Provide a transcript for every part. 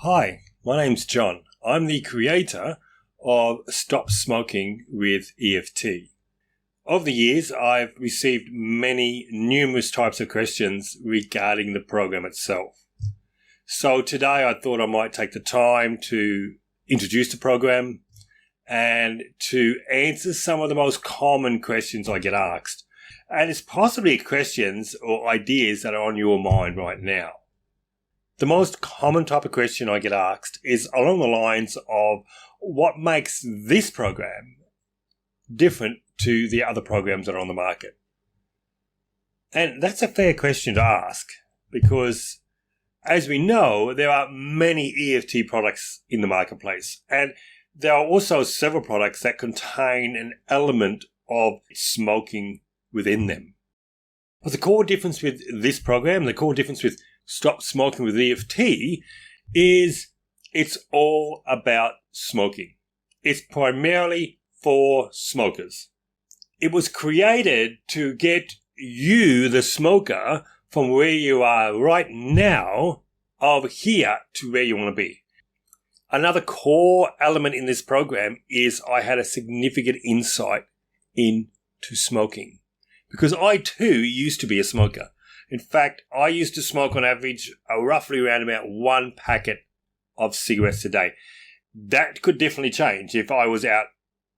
Hi, my name's John. I'm the creator of Stop Smoking with EFT. Over the years, I've received numerous types of questions regarding the program itself. So today I thought I might take the time to introduce the program and to answer some of the most common questions I get asked. And it's possibly questions or ideas that are on your mind right now. The most common type of question I get asked is along the lines of what makes this program different to the other programs that are on the market. And that's a fair question to ask because, as we know, there are many EFT products in the marketplace, and there are also several products that contain an element of smoking within them. But the core difference with this program, the core difference with Stop Smoking with EFT is it's all about smoking. It's primarily for smokers. It was created to get you, the smoker, from where you are right now over here to where you want to be. Another core element in this program is I had a significant insight into smoking because I too used to be a smoker. In fact, I used to smoke on average roughly around about one packet of cigarettes a day. That could definitely change if I was out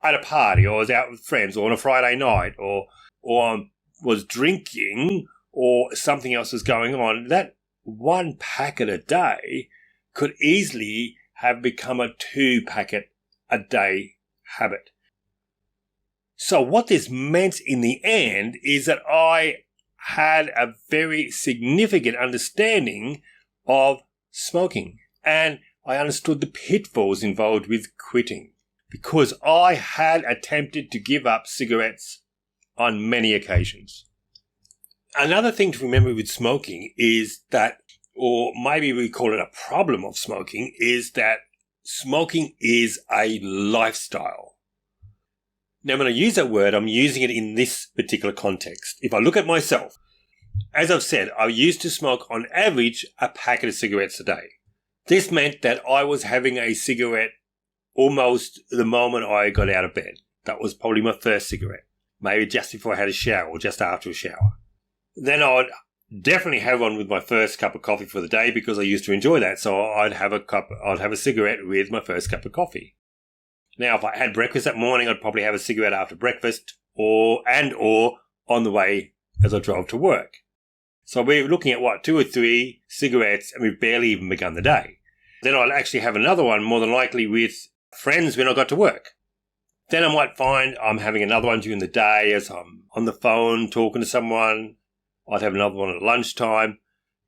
at a party or was out with friends or on a Friday night or was drinking or something else was going on. That one packet a day could easily have become a 2-packet a day habit. So what this meant in the end is that I had a very significant understanding of smoking, and I understood the pitfalls involved with quitting because I had attempted to give up cigarettes on many occasions. Another thing to remember with smoking is that, or maybe we call it a problem of smoking, is that smoking is a lifestyle. Now, when I use that word, I'm using it in this particular context. If I look at myself, as I've said, I used to smoke on average a packet of cigarettes a day. This meant that I was having a cigarette almost the moment I got out of bed. That was probably my first cigarette, maybe just before I had a shower or just after a shower. Then I'd definitely have one with my first cup of coffee for the day because I used to enjoy that. So I'd have a cigarette with my first cup of coffee. Now, if I had breakfast that morning, I'd probably have a cigarette after breakfast or on the way as I drove to work. So we're looking at 2 or 3 cigarettes and we've barely even begun the day. Then I'd actually have another one more than likely with friends when I got to work. Then I might find I'm having another one during the day as I'm on the phone talking to someone. I'd have another one at lunchtime.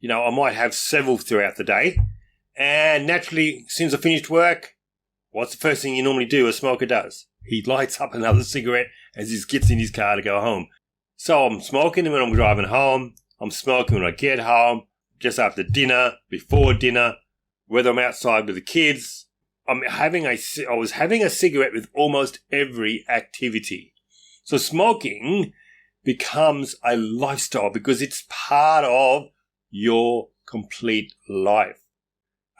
I might have several throughout the day. And naturally, as soon as I finished work, what's the first thing you normally do a smoker does? He lights up another cigarette as he gets in his car to go home. So I'm smoking when I'm driving home. I'm smoking when I get home, just after dinner, before dinner, whether I'm outside with the kids. I was having a cigarette with almost every activity. So smoking becomes a lifestyle because it's part of your complete life.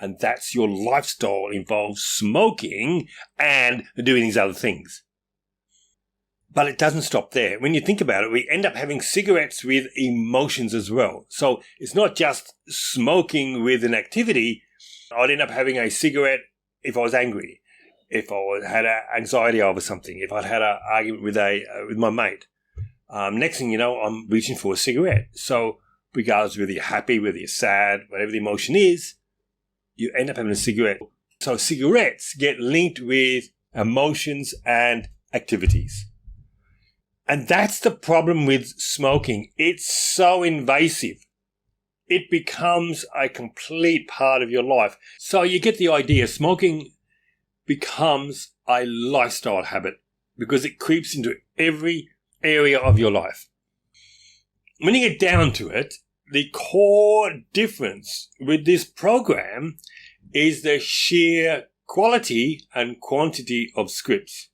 And that's your lifestyle involves smoking and doing these other things. But it doesn't stop there. When you think about it, we end up having cigarettes with emotions as well. So it's not just smoking with an activity. I'd end up having a cigarette if I was angry, if I had anxiety over something, if I'd had an argument with my mate. Next thing you know, I'm reaching for a cigarette. So regardless of whether you're happy, whether you're sad, whatever the emotion is, you end up having a cigarette. So cigarettes get linked with emotions and activities. And that's the problem with smoking. It's so invasive. It becomes a complete part of your life. So you get the idea. Smoking becomes a lifestyle habit because it creeps into every area of your life. When you get down to it, the core difference with this program is the sheer quality and quantity of scripts.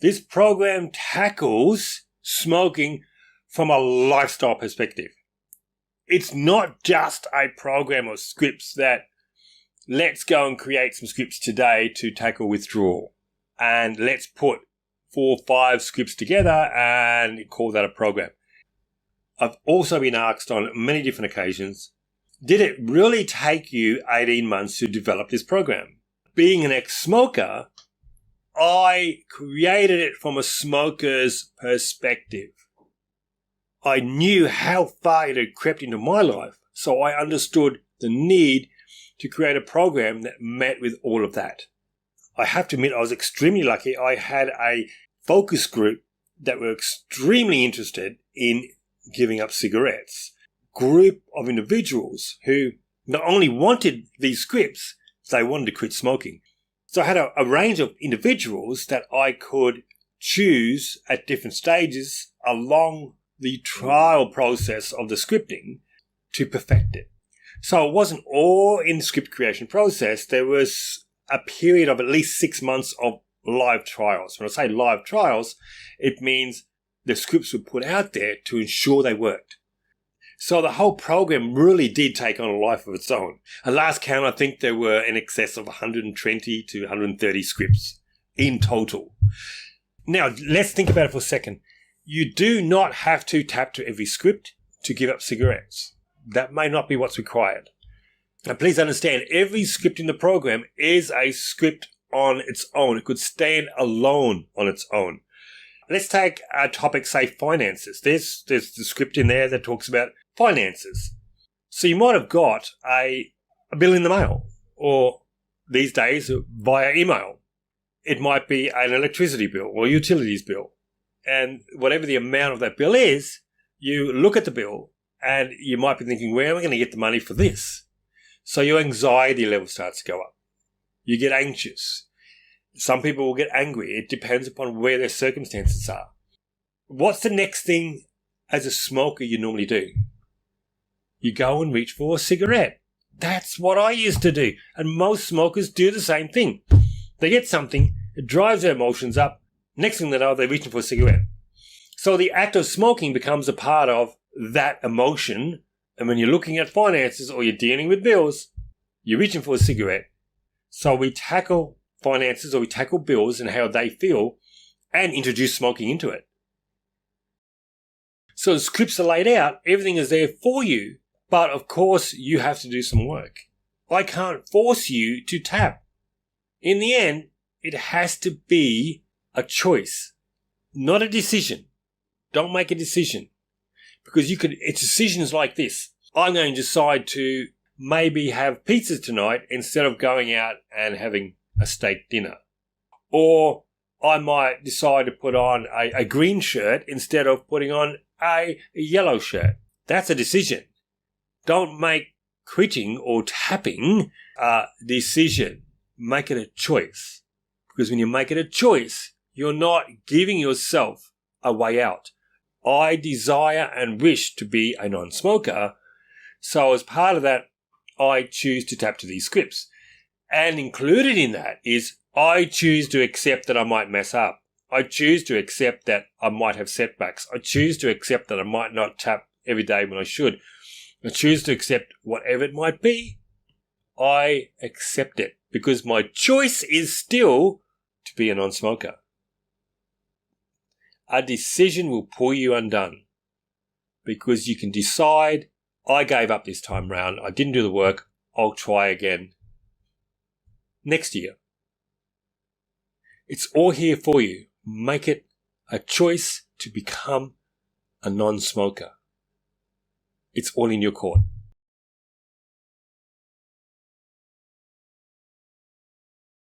This program tackles smoking from a lifestyle perspective. It's not just a program of scripts that let's go and create some scripts today to tackle withdrawal. And let's put 4 or 5 scripts together and call that a program. I've also been asked on many different occasions, did it really take you 18 months to develop this program? Being an ex-smoker, I created it from a smoker's perspective. I knew how far it had crept into my life, so I understood the need to create a program that met with all of that. I have to admit I was extremely lucky. I had a focus group that were extremely interested in giving up cigarettes. Group of individuals who not only wanted these scripts, they wanted to quit smoking. So I had a range of individuals that I could choose at different stages along the trial process of the scripting to perfect it. So it wasn't all in the script creation process. There was a period of at least 6 months of live trials. When I say live trials, it means the scripts were put out there to ensure they worked. So the whole program really did take on a life of its own. At last count, I think there were in excess of 120 to 130 scripts in total. Now, let's think about it for a second. You do not have to tap to every script to give up cigarettes. That may not be what's required. And please understand, every script in the program is a script on its own. It could stand alone on its own. Let's take a topic, say finances. There's the script in there that talks about finances. So you might have got a bill in the mail, or these days via email. It might be an electricity bill or utilities bill. And whatever the amount of that bill is, you look at the bill and you might be thinking, where am I going to get the money for this? So your anxiety level starts to go up. You get anxious. Some people will get angry. It depends upon where their circumstances are. What's the next thing as a smoker you normally do? You go and reach for a cigarette. That's what I used to do. And most smokers do the same thing. They get something, it drives their emotions up. Next thing they know, they're reaching for a cigarette. So the act of smoking becomes a part of that emotion. And when you're looking at finances or you're dealing with bills, you're reaching for a cigarette. So we tackle finances, or we tackle bills and how they feel, and introduce smoking into it. So the scripts are laid out, everything is there for you, but of course you have to do some work. I can't force you to tap. In the end, it has to be a choice, not a decision. Don't make a decision, because it's decisions like this. I'm going to decide to maybe have pizza tonight instead of going out and having a steak dinner. Or I might decide to put on a green shirt instead of putting on a yellow shirt. That's a decision. Don't make quitting or tapping a decision. Make it a choice. Because when you make it a choice, you're not giving yourself a way out. I desire and wish to be a non-smoker. So as part of that, I choose to tap to these scripts. And included in that is I choose to accept that I might mess up. I choose to accept that I might have setbacks. I choose to accept that I might not tap every day when I should. I choose to accept whatever it might be. I accept it because my choice is still to be a non-smoker. A decision will pull you undone because you can decide, I gave up this time round. I didn't do the work. I'll try again next year. It's all here for you. Make it a choice to become a non-smoker. It's all in your court.